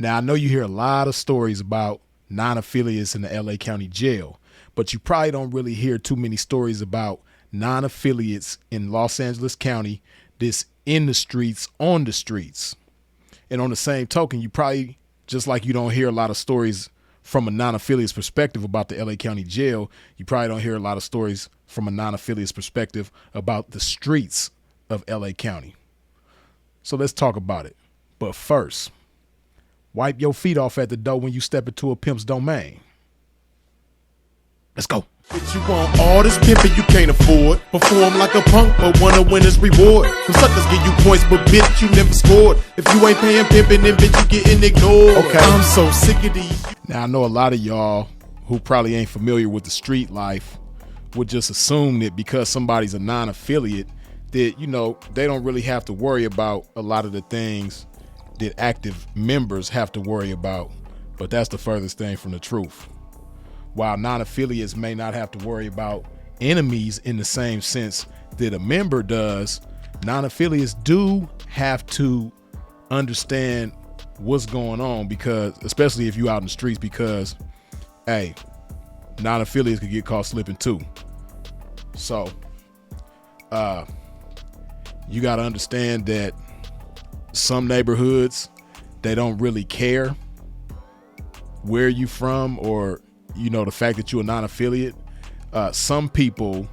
Now, I know you hear a lot of stories about non-affiliates in the LA County Jail, but you probably don't really hear too many stories about non-affiliates in Los Angeles County, this in the streets, on the streets. And on the same token, you probably, just like you don't hear a lot of stories from a non-affiliate's perspective about the LA County Jail, you probably don't hear a lot of stories from a non-affiliate's perspective about the streets of LA County. So let's talk about it. But first, wipe your feet off at the door when you step into a pimp's domain. Let's go. But you want all this pimping you can't afford. Perform like a punk, but wanna win his reward. Some suckers give you points, but bitch, you never scored. If you ain't paying pimping, then bitch, you getting ignored. Okay. I'm so sick of these. Now, I know a lot of y'all who probably ain't familiar with the street life would just assume that because somebody's a non-affiliate that, you know, they don't really have to worry about a lot of the things that active members have to worry about. But that's the furthest thing from the truth. While non-affiliates may not have to worry about enemies in the same sense that a member does, non-affiliates do have to understand what's going on, because especially if you out in the streets, because hey, non-affiliates could get caught slipping too. So you got to understand that some neighborhoods, they don't really care where you from, or you know, the fact that you're a non-affiliate. Some people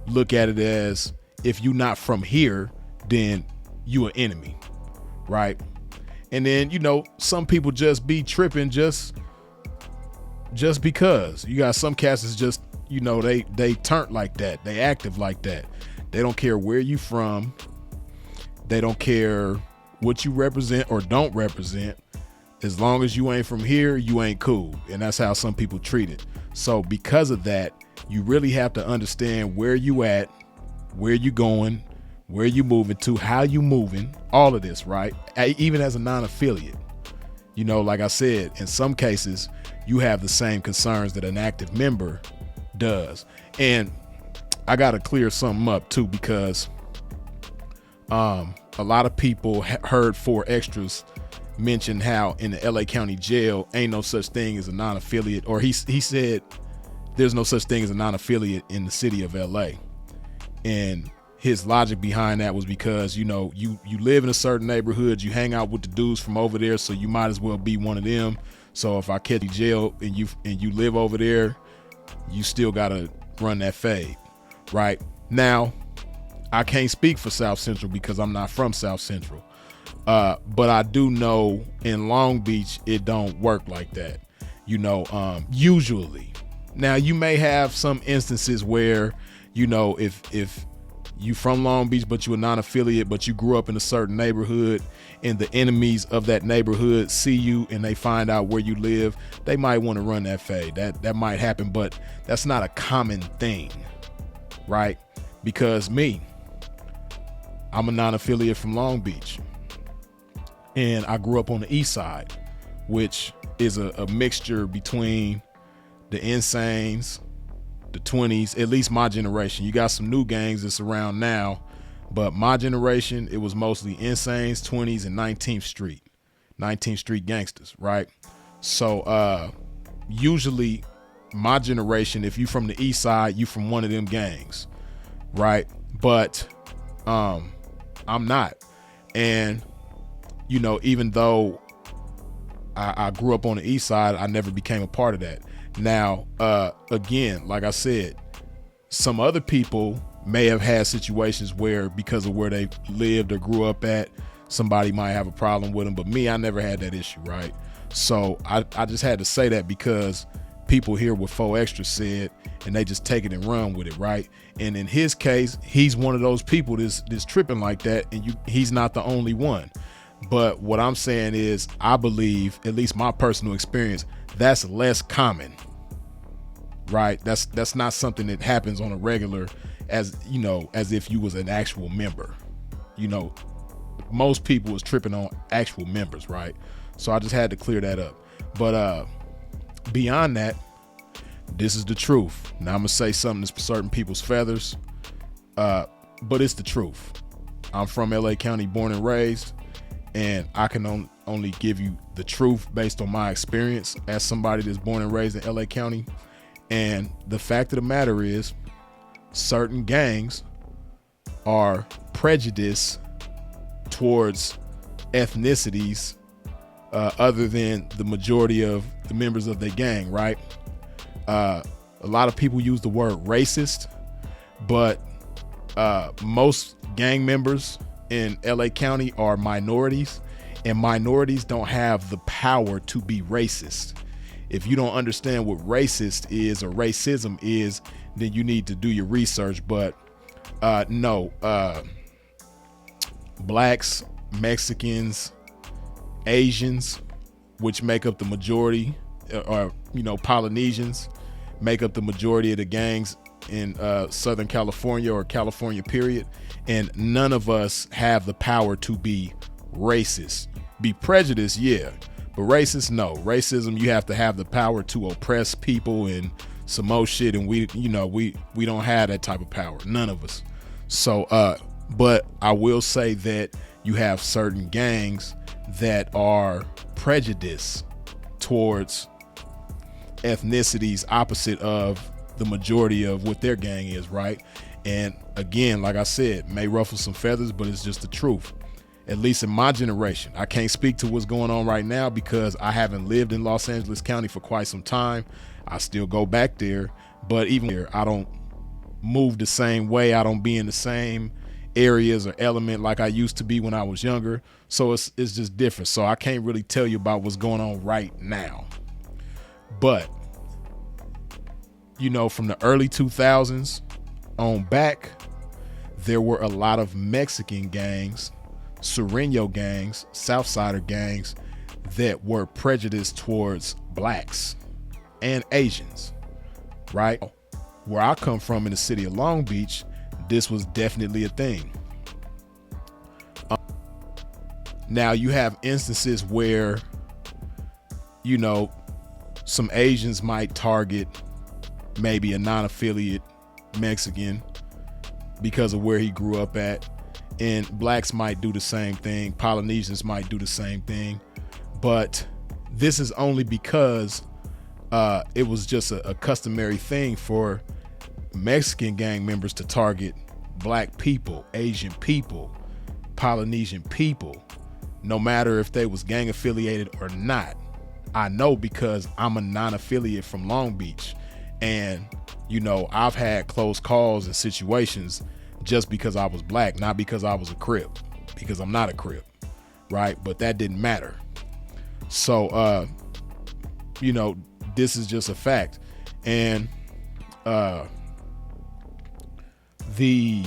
look at it as, if you're not from here, then you an enemy, right? And then, you know, some people just be tripping just because. You got some cats that's just, you know, they turn like that. They active like that. They don't care where you from. They don't care what you represent or don't represent. As long as you ain't from here, you ain't cool. And that's how some people treat it. So because of that, you really have to understand where you at, where you going, where you moving to, how you moving, all of this, right? Even as a non-affiliate, you know, like I said, in some cases, you have the same concerns that an active member does. And I got to clear something up too, because a lot of people heard 4 Extras mention how in the LA County Jail ain't no such thing as a non-affiliate, or he said there's no such thing as a non-affiliate in the city of LA. And his logic behind that was because, you know, you live in a certain neighborhood, you hang out with the dudes from over there, so you might as well be one of them. So if I catch you jail and you live over there, you still gotta run that fade, right? Now, I can't speak for South Central because I'm not from South Central. But I do know in Long Beach, it don't work like that. You know, usually. Now, you may have some instances where, you know, if you from Long Beach, but you're a non-affiliate, but you grew up in a certain neighborhood and the enemies of that neighborhood see you and they find out where you live, they might want to run that fade. That might happen, but that's not a common thing, right? Because I'm a non-affiliate from Long Beach. And I grew up on the east side, which is a mixture between the Insanes, the 20s, at least my generation. You got some new gangs that's around now, but my generation, it was mostly Insanes, 20s, and 19th Street gangsters, right? So usually my generation, if you from the east side, you from one of them gangs, right? But I'm not. And you know, even though I grew up on the east side, I never became a part of that. Now, again, like I said, some other people may have had situations where, because of where they lived or grew up at, somebody might have a problem with them. But me, I never had that issue, right? So I just had to say that because people hear what 4 Extras said and they just take it and run with it, right? And in his case, he's one of those people that's tripping like that, and he's not the only one. But what I'm saying is, I believe, at least my personal experience, that's less common, right? That's not something that happens on a regular, as you know, as if you was an actual member. You know, most people is tripping on actual members, right? So I just had to clear that up. But beyond that, this is the truth. Now I'm gonna say something that's certain people's feathers, but it's the truth. I'm from LA County, born and raised. and I can only give you the truth based on my experience as somebody that's born and raised in LA County. And the fact of the matter is, certain gangs are prejudiced towards ethnicities other than the majority of the members of their gang, right? A lot of people use the word racist, but most gang members in LA County are minorities, and minorities don't have the power to be racist. If you don't understand what racist is or racism is, then you need to do your research. But no, blacks, Mexicans, Asians, which make up the majority, or Polynesians, make up the majority of the gangs in Southern California or California period, and none of us have the power to be racist. Be prejudiced, yeah, but racist, no. Racism, you have to have the power to oppress people and some more shit, and we don't have that type of power, none of us. So but I will say that you have certain gangs that are prejudiced towards ethnicities opposite of the majority of what their gang is, right? And again, like I said, may ruffle some feathers, but it's just the truth. At least in my generation, I can't speak to what's going on right now because I haven't lived in Los Angeles County for quite some time. I still go back there, but even there, I don't move the same way. I don't be in the same areas or element like I used to be when I was younger. So it's just different. So I can't really tell you about what's going on right now. But from the early 2000s on back, there were a lot of Mexican gangs, Sureño gangs, Southsider gangs that were prejudiced towards blacks and Asians, right? Where I come from in the city of Long Beach, this was definitely a thing. Now you have instances where, some Asians might target maybe a non-affiliate Mexican because of where he grew up at, and blacks might do the same thing. Polynesians might do the same thing, but this is only because it was just a customary thing for Mexican gang members to target black people, Asian people, Polynesian people, no matter if they was gang affiliated or not. I know because I'm a non-affiliate from Long Beach, and I've had close calls and situations just because I was black, not because I was a Crip, because I'm not a Crip, right? But that didn't matter. So this is just a fact. And the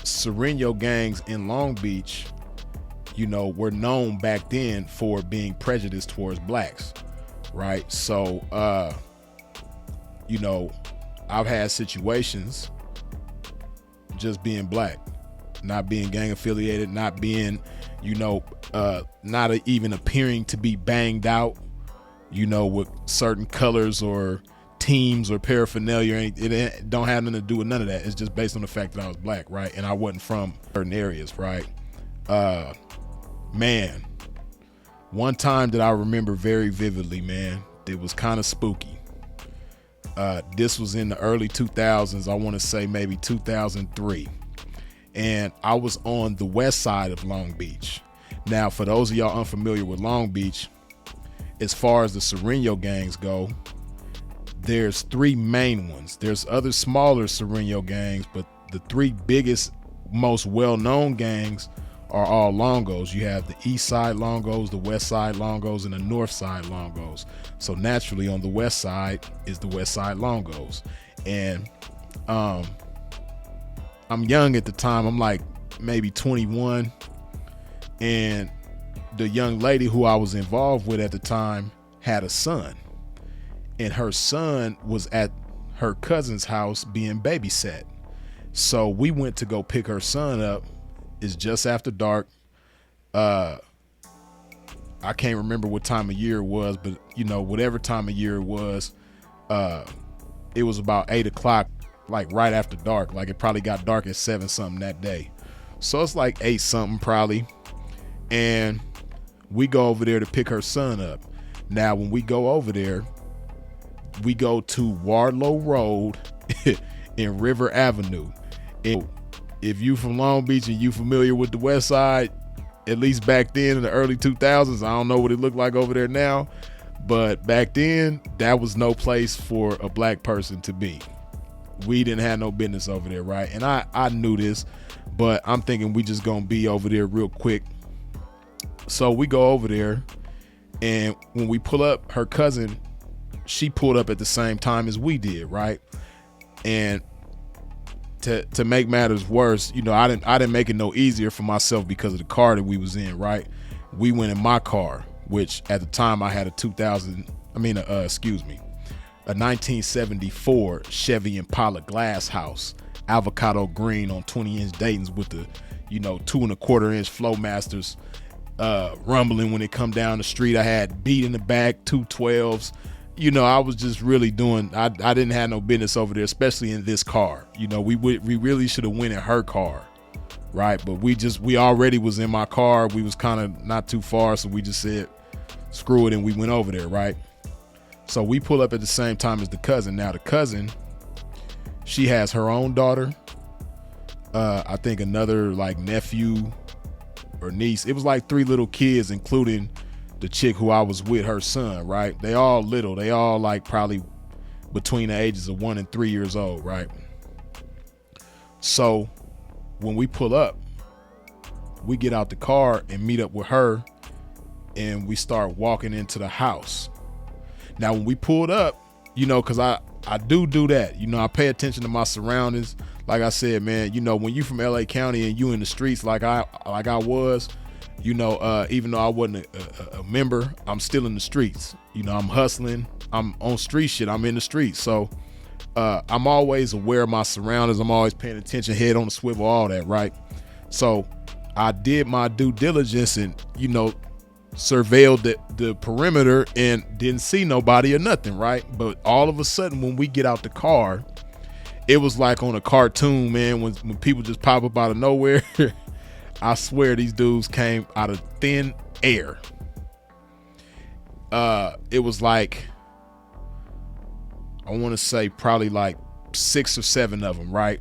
Sureño gangs in Long Beach, were known back then for being prejudiced towards blacks, right? So I've had situations just being black, not being gang affiliated, not being, not even appearing to be banged out, with certain colors or teams or paraphernalia. It don't have nothing to do with none of that. It's just based on the fact that I was black, right? And I wasn't from certain areas, right? Man, one time that I remember very vividly, man, it was kind of spooky. This was in the early 2000s. I want to say maybe 2003. And I was on the west side of Long Beach. Now, for those of y'all unfamiliar with Long Beach, as far as the Sureño gangs go, there's three main ones. There's other smaller Sureño gangs, but the three biggest, most well-known gangs are all Longos. You have the east side Longos, the west side Longos, and the north side Longos. So naturally on the west side is the west side Longos. And I'm young at the time. I'm like maybe 21. And the young lady who I was involved with at the time had a son. And her son was at her cousin's house being babysat. So we went to go pick her son up. It's just after dark. I can't remember what time of year it was, but whatever time of year it was about 8 o'clock, like right after dark. Like it probably got dark at 7 something that day. So it's like 8 something probably. and we go over there to pick her son up. Now, when we go over there, we go to Wardlow Road in River Avenue. And if you from Long Beach and you familiar with the West Side, at least back then in the early 2000s, I don't know what it looked like over there now, but back then, that was no place for a black person to be. We didn't have no business over there, right? And I knew this, but I'm thinking we just gonna be over there real quick. So we go over there, and when we pull up, her cousin, she pulled up at the same time as we did, right? And to make matters worse, you know, I didn't make it no easier for myself because of the car that we was in, right? We went in my car, which at the time I had a 1974 Chevy Impala glass house, avocado green on 20-inch Dayton's with the, 2.25-inch Flowmasters rumbling when it come down the street. I had beat in the back, 212s. I was just really I didn't have no business over there, especially in this car. We really should have went in her car, right? But we already was in my car. We was kind of not too far, so we just said, screw it, and we went over there, right? So we pull up at the same time as the cousin. Now the cousin, she has her own daughter. I think another like nephew or niece. It was like 3 little kids, including the chick who I was with, her son, right? They all little. They all like probably between the ages of 1 and 3 years old, right? So when we pull up, we get out the car and meet up with her, and we start walking into the house. Now, when we pulled up, because I do that. I pay attention to my surroundings. Like I said, man, when you from LA County and you in the streets like I was, even though I wasn't a member, I'm still in the streets. I'm hustling. I'm on street shit. I'm in the streets. So I'm always aware of my surroundings. I'm always paying attention, head on the swivel, all that, right? So I did my due diligence and, surveilled the perimeter and didn't see nobody or nothing, right? But all of a sudden, when we get out the car, it was like on a cartoon, man, when people just pop up out of nowhere. I swear these dudes came out of thin air. It was like, I want to say probably like 6 or 7 of them, right?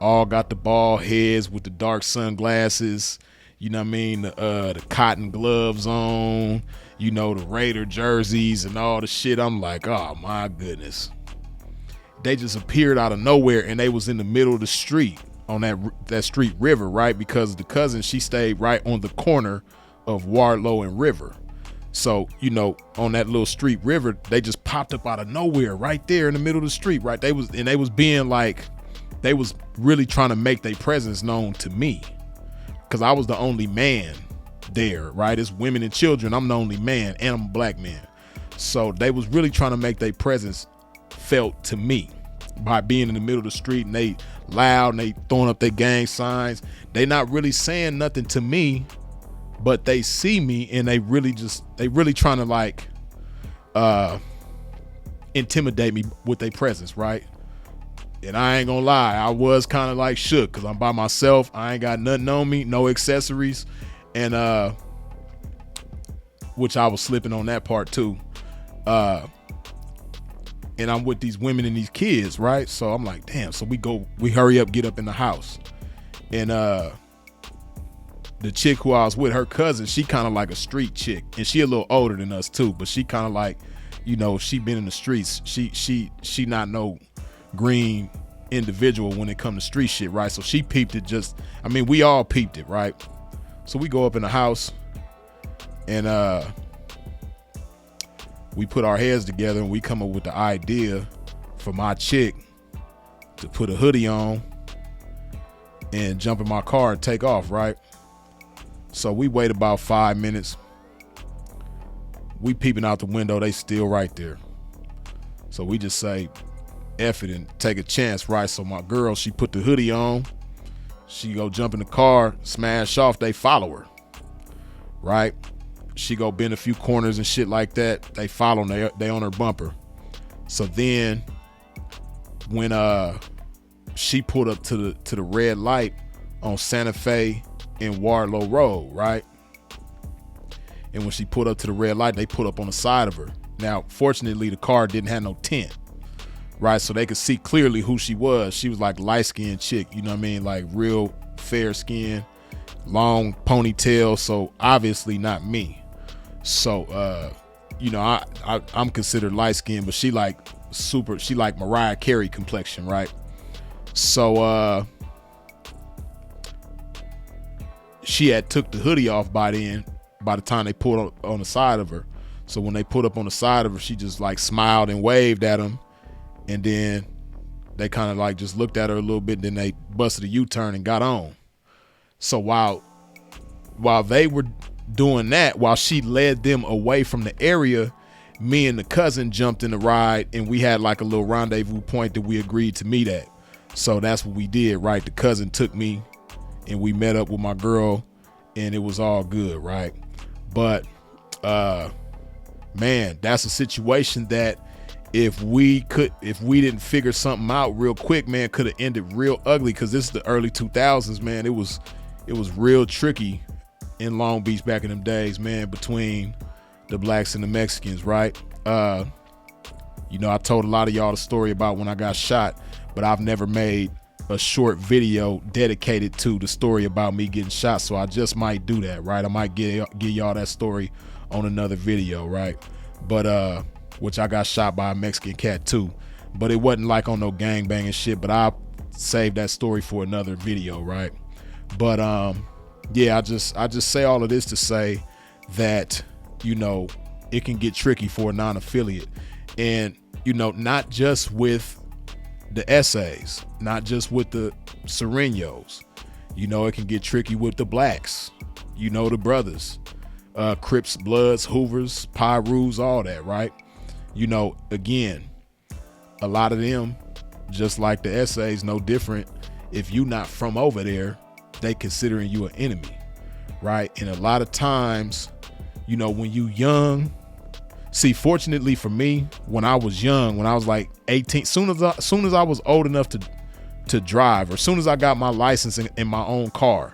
All got the bald heads with the dark sunglasses, the cotton gloves on, the Raider jerseys and all the shit. I'm like, oh my goodness. They just appeared out of nowhere, and they was in the middle of the street on that street River, right? Because the cousin, she stayed right on the corner of Wardlow and River. So, on that little street River, they just popped up out of nowhere right there in the middle of the street, right? They was really trying to make their presence known to me, because I was the only man there, right? It's women and children. I'm the only man, and I'm a black man. So they was really trying to make their presence felt to me by being in the middle of the street, and they loud and they throwing up their gang signs. They not really saying nothing to me, but they see me and they really trying to like intimidate me with their presence, right? And I ain't gonna lie, I was kind of like shook because I'm by myself. I ain't got nothing on me, no accessories, and which I was slipping on that part too. And I'm with these women and these kids, right? So I'm like, damn. So we hurry up, get up in the house, and the chick who I was with, her cousin, she kind of like a street chick, and she a little older than us too, but she kind of like, she been in the streets. She not no green individual when it come to street shit, right? So she peeped it. We all peeped it, right? So we go up in the house, and we put our heads together, and we come up with the idea for my chick to put a hoodie on and jump in my car and take off, right? So we wait about 5 minutes. We peeping out the window, they still right there. So we just say, F it and take a chance, right? So my girl, she put the hoodie on. She go jump in the car, smash off, they follow her, right? She go bend a few corners and shit like that. They follow, they on her bumper. So then when she pulled up to the red light on Santa Fe and Wardlow Road, right? And when she pulled up to the red light, they put up on the side of her. Now, fortunately, the car didn't have no tint, right? So they could see clearly who she was. She was like light-skinned chick, you know what I mean? Like real fair skin, long ponytail. So obviously not me. So, you know, I'm considered light-skinned, but she like Mariah Carey complexion, right? So she had took the hoodie off by the time they pulled on the side of her. So when they put up on the side of her, she just like smiled and waved at them, and then they kind of like just looked at her a little bit, and then they busted a U-turn and got on. So while they were doing that, while she led them away from the area, me and the cousin jumped in the ride, and we had like a little rendezvous point that we agreed to meet at. So that's what we did, right? The cousin took me, and we met up with my girl, and it was all good, right? But man, that's a situation that if we didn't figure something out real quick, man, could have ended real ugly, because this is the early 2000s, man. It was real tricky in Long Beach back in them days, man, between the blacks and the Mexicans, right? You know, I told a lot of y'all the story about when I got shot, but I've never made a short video dedicated to the story about me getting shot, so I just might do that, right? I might give y'all that story on another video, right? But which I got shot by a Mexican cat too, but it wasn't like on no gang banging shit, but I'll save that story for another video, right? But yeah, I just say all of this to say that, you know, it can get tricky for a non-affiliate, and you know, not just with the essays, not just with the Serenos, you know, it can get tricky with the blacks, you know, the brothers, Crips, Bloods, Hoovers, Pyrus, all that, right? You know, again, a lot of them, just like the essays, no different. If you not from over there, they considering you an enemy, right? And a lot of times, you know, when you young, see, fortunately for me, when I was young, when I was like 18, soon as I was old enough to drive, or soon as I got my license in my own car,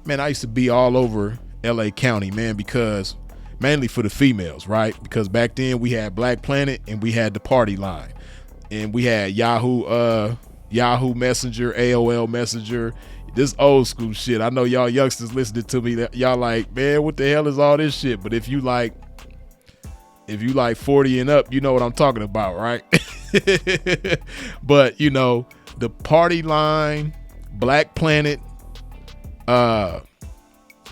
man, I used to be all over LA County, man, because mainly for the females, right? Because back then we had Black Planet and we had the Party Line, and we had Yahoo Messenger, AOL Messenger, this old school shit. I know y'all youngsters listening to me, that y'all like, man, what the hell is all this shit? But if you like 40 and up, you know what I'm talking about, right? But you know, the Party Line, Black Planet,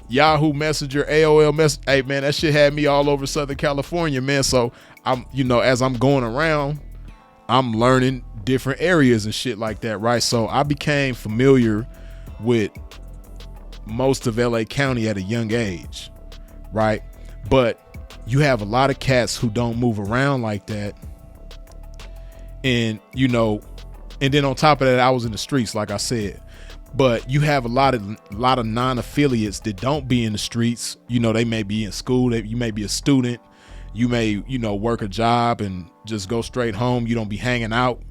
Yahoo Messenger, AOL Messenger, hey man, that shit had me all over Southern California, man. So I'm, you know, as I'm going around, I'm learning different areas and shit like that, right? So I became familiar with most of LA County at a young age, right? But you have a lot of cats who don't move around like that, and you know, and then on top of that, I was in the streets, like I said. But you have a lot of non-affiliates that don't be in the streets. You know, they may be in school, you may be a student, you may, you know, work a job and just go straight home. You don't be hanging out,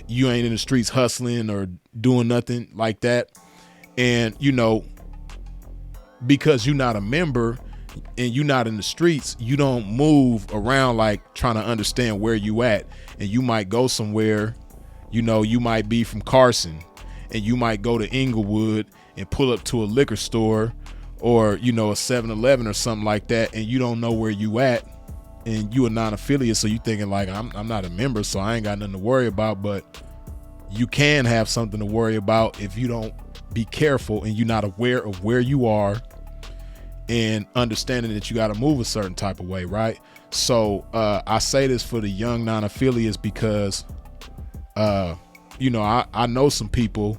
you ain't in the streets hustling or doing nothing like that. And you know, because you're not a member and you're not in the streets, you don't move around like trying to understand where you at. And you might go somewhere, you know, you might be from Carson and you might go to Inglewood and pull up to a liquor store, or you know, a 7-Eleven or something like that, and you don't know where you at, and you a non-affiliate, so you thinking like, I'm not a member, so I ain't got nothing to worry about. But you can have something to worry about if you don't be careful and you're not aware of where you are and understanding that you got to move a certain type of way, right? So I say this for the young non-affiliates because you know, I know some people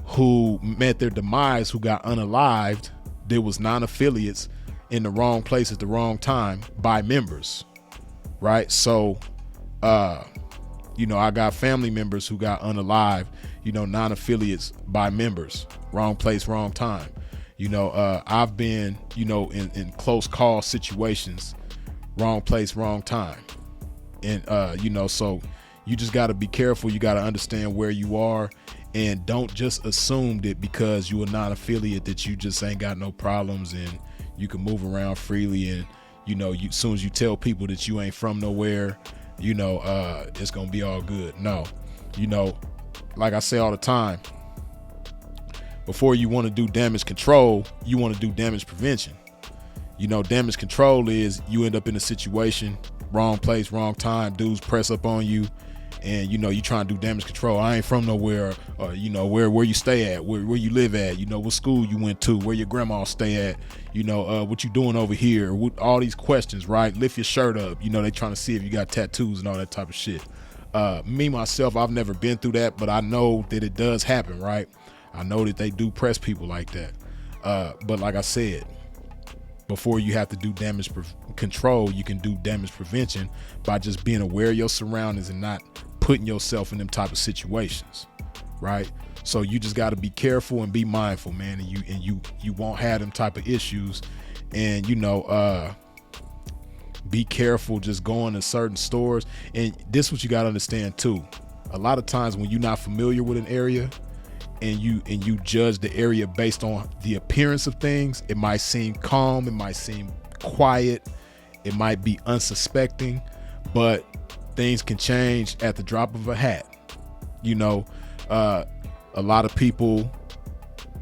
who met their demise, who got unalived. There was non-affiliates in the wrong place at the wrong time by members, right? So you know, I got family members who got unalived, you know, non-affiliates by members, wrong place, wrong time. You know, I've been, you know, in close call situations, wrong place, wrong time. And you know, so you just got to be careful. You got to understand where you are, and don't just assume that because you're a non-affiliate that you just ain't got no problems and You can move around freely, and you know, as soon as you tell people that you ain't from nowhere, you know, it's gonna be all good. No, you know, like I say all the time, before you want to do damage control, you want to do damage prevention. You know, damage control is you end up in a situation, wrong place, wrong time, dudes press up on you, and you know, you trying to do damage control. I ain't from nowhere, or you know, where you stay at, where you live at, you know, what school you went to, where your grandma stay at, you know, what you doing over here, all these questions, right? Lift your shirt up, you know, they trying to see if you got tattoos and all that type of shit. Me myself, I've never been through that, but I know that it does happen, right? I know that they do press people like that. But like I said, before you have to do damage control, you can do damage prevention by just being aware of your surroundings and not putting yourself in them type of situations, right? So you just got to be careful and be mindful, man, and you won't have them type of issues. And you know, be careful just going to certain stores. And this is what you got to understand too. A lot of times when you're not familiar with an area, and you judge the area based on the appearance of things, it might seem calm, it might seem quiet, it might be unsuspecting, but things can change at the drop of a hat. You know, a lot of people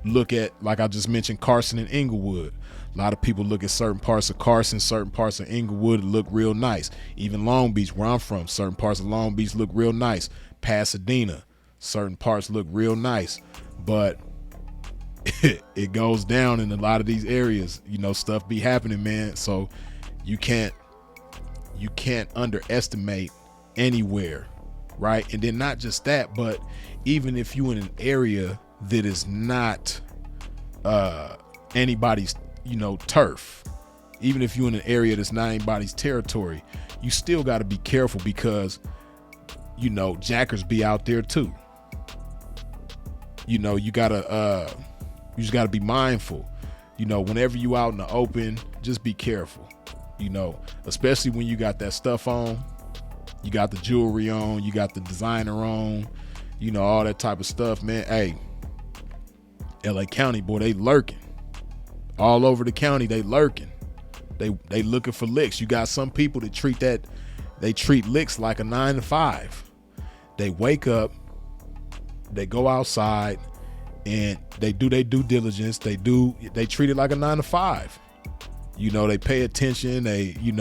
look at, like I just mentioned, Carson and Inglewood. A lot of people look at certain parts of Carson, certain parts of Inglewood look real nice. Even Long Beach, where I'm from, certain parts of Long Beach look real nice. Pasadena, certain parts look real nice, but it goes down in a lot of these areas. You know, stuff be happening, man. So you can't underestimate anywhere, right? And then not just that, but even if you in an area that is not anybody's, you know, turf, even if you're in an area that's not anybody's territory, you still got to be careful, because you know, jackers be out there too. You know, you just gotta be mindful. You know, whenever you out in the open, just be careful. You know, especially when you got that stuff on, you got the jewelry on, you got the designer on, you know, all that type of stuff, man. Hey, LA County, boy, they lurking. All over the county, they lurking. They looking for licks. You got some people that treat licks like a 9 to 5. They wake up, they go outside, and they do their due diligence. They treat it like a 9 to 5. You know, they pay attention. They in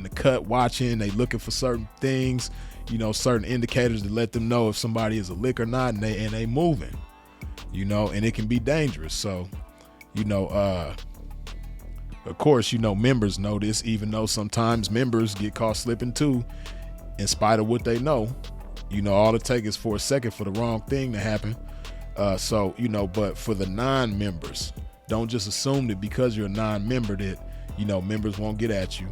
the cut watching. They looking for certain things, you know, certain indicators to let them know if somebody is a lick or not, and they moving. You know, and it can be dangerous. So, you know, of course, you know, members know this, even though sometimes members get caught slipping too, in spite of what they know. You know, all it takes is for a second for the wrong thing to happen. So, you know, but for the non-members, don't just assume that because you're a non-member that, you know, members won't get at you.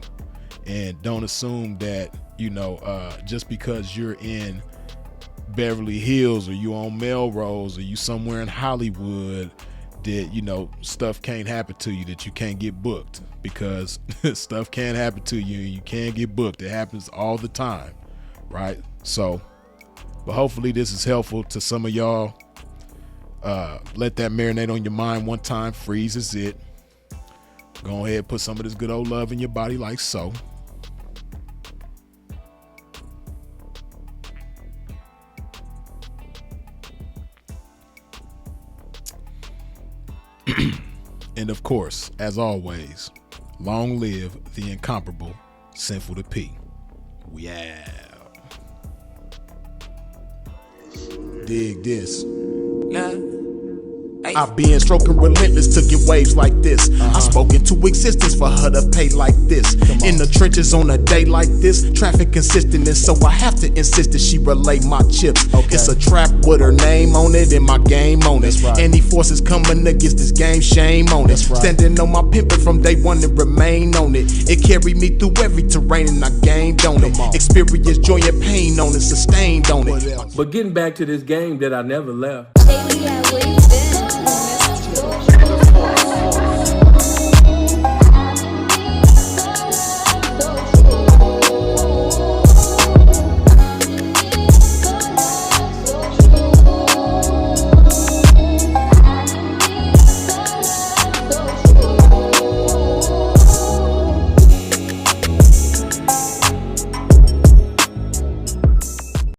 And don't assume that, you know, just because you're in Beverly Hills, or you on Melrose, or you somewhere in Hollywood, that, you know, stuff can't happen to you, that you can't get booked, because stuff can happen to you and you can't get booked. It happens all the time, right? So, but hopefully this is helpful to some of y'all. Let that marinate on your mind one time. Freeze is it. Go ahead, put some of this good old love in your body like so. And of course, as always, long live the incomparable Sinful to P. We out. Dig this. Nah. I've been stroking relentless to get waves like this. I spoke into existence for her to pay like this. In the trenches on a day like this, traffic consistent, and so I have to insist that she relay my chips. It's a trap with her name on it and my game on it. Any forces coming against this game, shame on it. Standing on my pimpin' from day one and remain on it. It carried me through every terrain and I gained on it. Experience joy and pain on it, sustained on it. But getting back to this game that I never left.